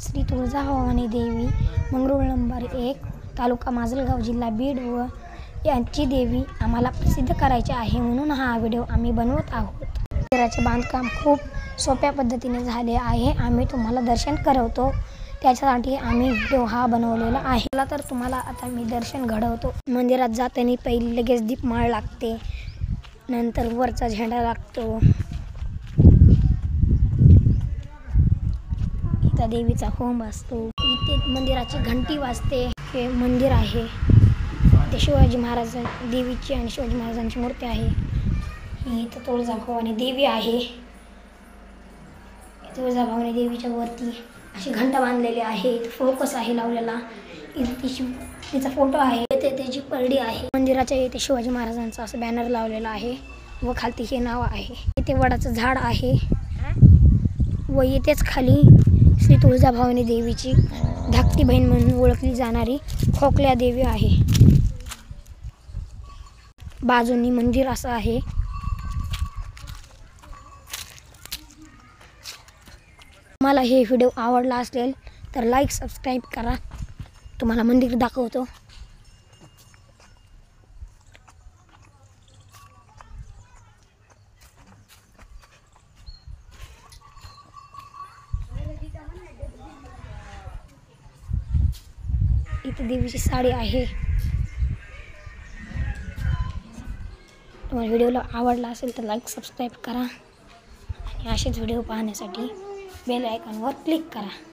श्री तुळजाभवानी देवी मंगरुळ नंबर 1 तालुका माजलगाव जिल्हा बीड व यांची देवी आम्हाला प्रसिद्ध करायची आहे, म्हणून हा व्हिडिओ आम्ही बनवत आहोत। मंदिराचे बांधकाम खूप सोप्या पद्धतीने झाले आहे। आम्ही तुम्हाला दर्शन करवतो, त्याच्यासाठी आम्ही व्हिडिओ हा बनवलेला आहे। चला तर तुम्हाला आता मी दर्शन घडवतो। मंदिरात जाताना पहिले लगेच दीपमाळ लागते, नंतर वरचा झेंडा लागतो, इथे देवीचा होम असतो, इथे मंदिराची घंटी वाजते। हे मंदिर आहे, ते शिवाजी महाराज देवीची आणि शिवाजी महाराजांची मूर्ती आहे। ही इथे तुळजाभवानी देवी आहे। तुळजाभवानी देवीच्या वरती अशी घंटा बांधलेली आहे, फोकस आहे लावलेला, तिचा फोटो आहे, इथे त्याची परडी आहे। मंदिराच्या इथे शिवाजी महाराजांचा असं बॅनर लावलेला आहे व खालती हे नाव आहे। इथे वडाचं झाड आहे व इथेच खाली श्री तुळजाभवानी देवीची धाकटी बहीण म्हणून ओळखली जाणारी खोकल्या देवी आहे। बाजूनी मंदिर असं आहे। तुम्हाला हे व्हिडिओ आवडला असेल तर लाईक सबस्क्राईब करा। तुम्हाला मंदिर दाखवतो। इथे देवीची साडी आहे। तुम्हाला व्हिडिओला आवडला असेल तर लाईक सबस्क्राईब करा आणि असेच व्हिडिओ पाहण्यासाठी बेल आयकॉनवर क्लिक करा।